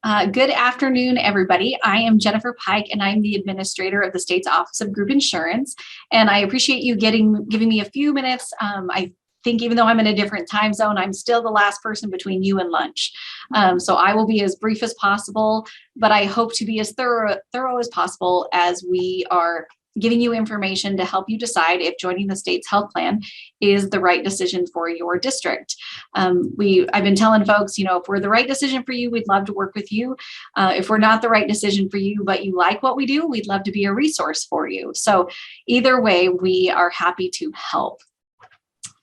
Good afternoon, everybody. I am Jennifer Pike, and I'm the administrator of the state's Office of Group Insurance. And I appreciate you giving me a few minutes. I think even though I'm in a different time zone, I'm still the last person between you and lunch. So I will be as brief as possible, but I hope to be as thorough as possible as we are giving you information to help you decide if joining the state's health plan is the right decision for your district. I've been telling folks, if we're the right decision for you, we'd love to work with you. If we're not the right decision for you, but you like what we do, we'd love to be a resource for you. So either way, we are happy to help.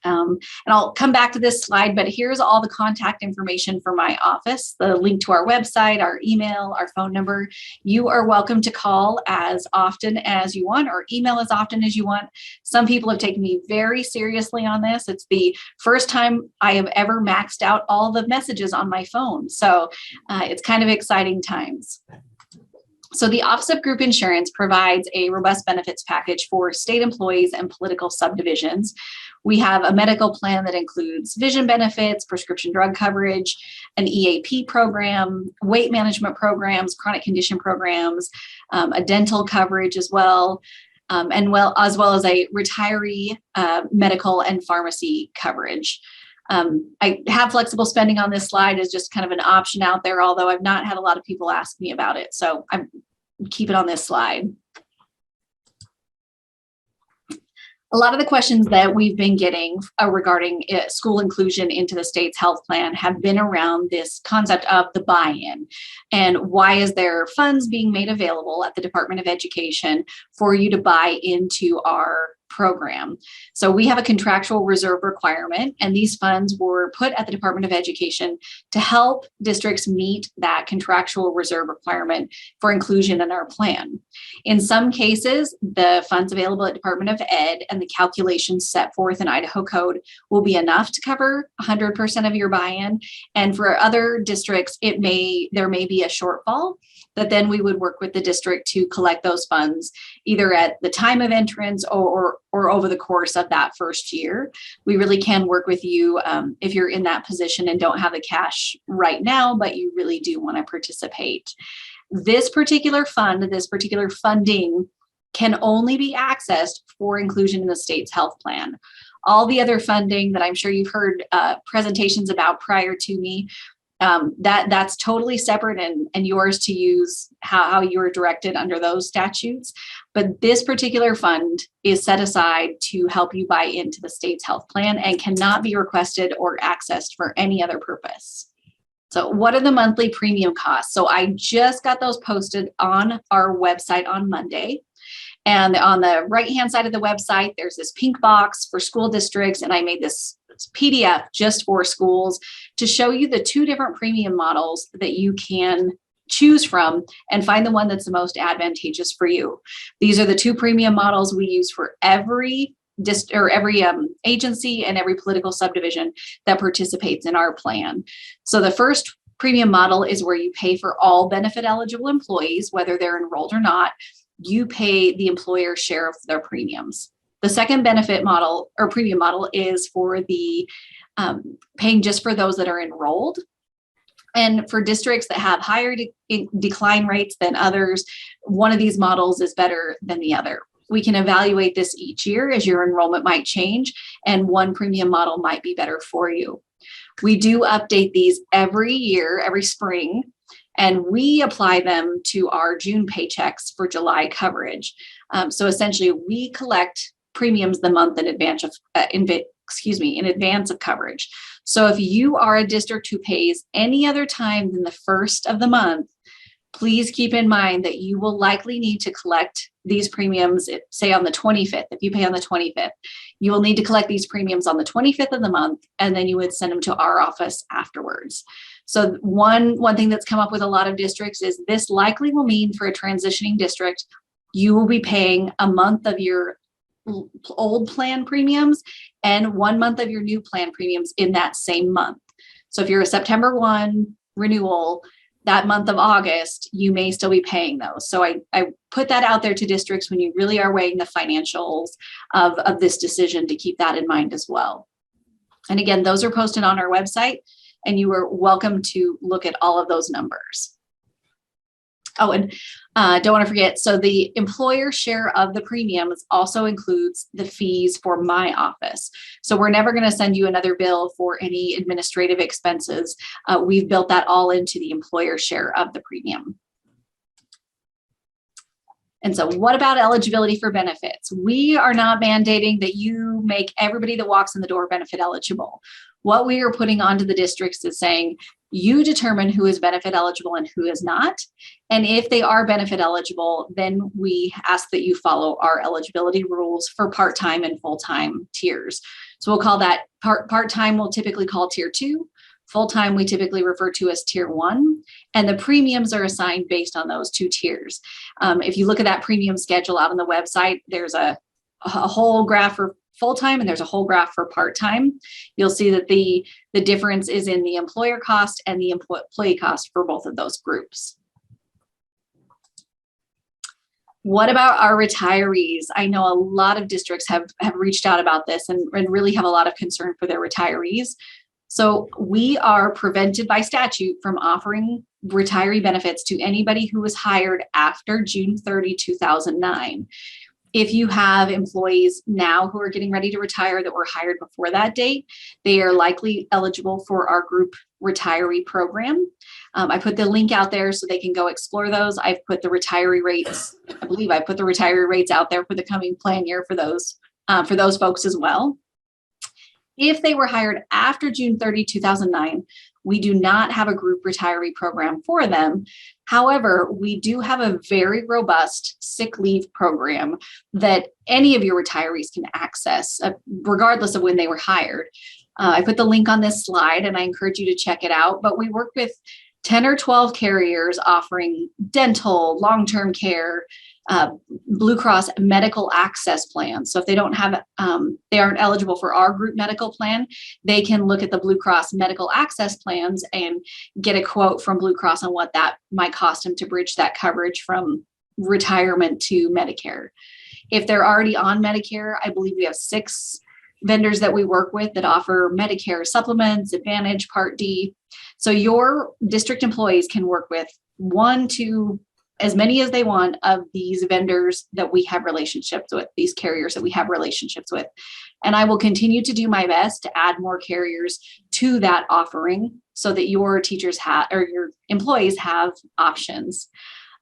And I'll come back to this slide, but here's all the contact information for my office, the link to our website, our email, our phone number. You are welcome to call as often as you want or email as often as you want. Some people have taken me very seriously on this. It's the first time I have ever maxed out all the messages on my phone. So it's kind of exciting times. So the Office of Group Insurance provides a robust benefits package for state employees and political subdivisions. We have a medical plan that includes vision benefits, prescription drug coverage, an EAP program, weight management programs, chronic condition programs, a dental coverage as well, as well as a retiree medical and pharmacy coverage. I have flexible spending on this slide as just kind of an option out there, although I've not had a lot of people ask me about it. So I'm keep it on this slide. A lot of the questions that we've been getting regarding school inclusion into the state's health plan have been around this concept of the buy-in and why is there funds being made available at the Department of Education for you to buy into our program. So we have a contractual reserve requirement, and these funds were put at the Department of Education to help districts meet that contractual reserve requirement for inclusion in our plan. In some cases, the funds available at Department of Ed and the calculations set forth in Idaho Code will be enough to cover 100% of your buy-in. And for other districts, there may be a shortfall that then we would work with the district to collect those funds either at the time of entrance or over the course of that first year. We really can work with you if you're in that position and don't have the cash right now, but you really do want to participate. This particular fund, this particular funding can only be accessed for inclusion in the state's health plan. All the other funding that I'm sure you've heard presentations about prior to me, that's totally separate and yours to use how you're directed under those statutes. But this particular fund is set aside to help you buy into the state's health plan and cannot be requested or accessed for any other purpose. So what are the monthly premium costs? So I just got those posted on our website on Monday. And on the right-hand side of the website, there's this pink box for school districts, and I made this PDF just for schools to show you the two different premium models that you can choose from and find the one that's the most advantageous for you. These are the two premium models we use for every agency and every political subdivision that participates in our plan. So the first premium model is where you pay for all benefit eligible employees, whether they're enrolled or not. You pay the employer's share of their premiums. The second benefit model or premium model is for the paying just for those that are enrolled. And for districts that have higher decline rates than others, one of these models is better than the other. We can evaluate this each year as your enrollment might change, and one premium model might be better for you. We do update these every year, every spring, and we apply them to our June paychecks for July coverage. So essentially, we collect premiums the month in advance of coverage. So if you are a district who pays any other time than the first of the month, please keep in mind that you will likely need to collect these premiums, say on the 25th. If you pay on the 25th, you will need to collect these premiums on the 25th of the month, and then you would send them to our office afterwards. So one thing that's come up with a lot of districts is this likely will mean for a transitioning district, you will be paying a month of your old plan premiums and 1 month of your new plan premiums in that same month. So if you're a September 1 renewal, that month of August, you may still be paying those. So I put that out there to districts when you really are weighing the financials of this decision to keep that in mind as well. And again, those are posted on our website, and you are welcome to look at all of those numbers. Oh, and don't want to forget, so the employer share of the premiums also includes the fees for my office. So we're never going to send you another bill for any administrative expenses. We've built that all into the employer share of the premium. And so what about eligibility for benefits? We are not mandating that you make everybody that walks in the door benefit eligible. What we are putting onto the districts is saying, you determine who is benefit eligible and who is not. And if they are benefit eligible, then we ask that you follow our eligibility rules for part-time and full-time tiers. So we'll call that part-time, we'll typically call tier 2. Full-time, we typically refer to as tier 1, and the premiums are assigned based on those 2 tiers. If you look at that premium schedule out on the website, there's a whole graph for full-time and there's a whole graph for part-time. You'll see that the difference is in the employer cost and the employee cost for both of those groups. What about our retirees? I know a lot of districts have reached out about this and really have a lot of concern for their retirees. So we are prevented by statute from offering retiree benefits to anybody who was hired after June 30, 2009. If you have employees now who are getting ready to retire that were hired before that date, they are likely eligible for our group retiree program. I put the link out there so they can go explore those. I've put the retiree rates, I believe I put the retiree rates out there for the coming plan year for those folks as well. If they were hired after June 30, 2009, we do not have a group retiree program for them. However, we do have a very robust sick leave program that any of your retirees can access, regardless of when they were hired. I put the link on this slide and I encourage you to check it out, but we work with 10 or 12 carriers offering dental, long-term care, Blue Cross medical access plans. So if they don't have, they aren't eligible for our group medical plan, they can look at the Blue Cross medical access plans and get a quote from Blue Cross on what that might cost them to bridge that coverage from retirement to Medicare. If they're already on Medicare, I believe we have 6 vendors that we work with that offer Medicare supplements, Advantage, Part D. So your district employees can work with 1 to as many as they want of these vendors that we have relationships with, these carriers that we have relationships with. And I will continue to do my best to add more carriers to that offering so that your teachers have, or your employees have options.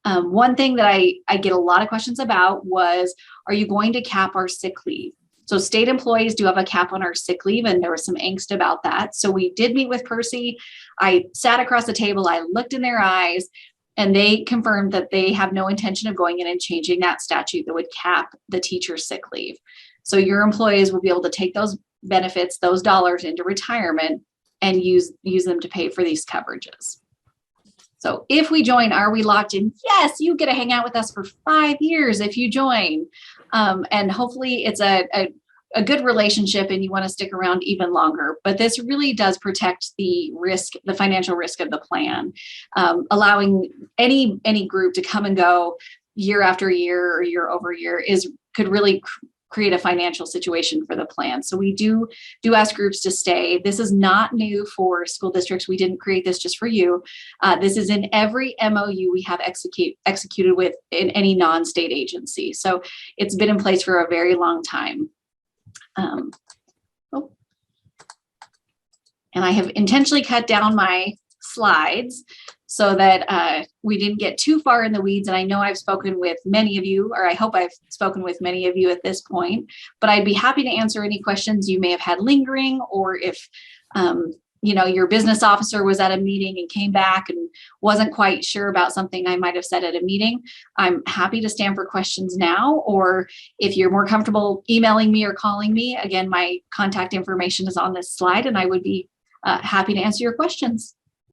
One thing that I get a lot of questions about was, are you going to cap our sick leave? So state employees do have a cap on our sick leave, and there was some angst about that. So we did meet with Percy. I sat across the table, I looked in their eyes, and they confirmed that they have no intention of going in and changing that statute that would cap the teacher's sick leave. So your employees will be able to take those benefits, those dollars into retirement and use them to pay for these coverages. So if we join, are we locked in? Yes, you get to hang out with us for 5 years if you join. And hopefully it's a good relationship and you want to stick around even longer. But this really does protect the risk, the financial risk of the plan, allowing any group to come and go year after year or year over year could really create a financial situation for the plan. So we do ask groups to stay. This is not new for school districts. We didn't create this just for you. This is in every MOU we have executed with in any non-state agency. So it's been in place for a very long time. And I have intentionally cut down my slides so that we didn't get too far in the weeds. And I know I've spoken with many of you, or I hope I've spoken with many of you at this point, but I'd be happy to answer any questions you may have had lingering, or if your business officer was at a meeting and came back and wasn't quite sure about something I might have said at a meeting. I'm happy to stand for questions now, or if you're more comfortable emailing me or calling me, again, my contact information is on this slide and I would be happy to answer your questions.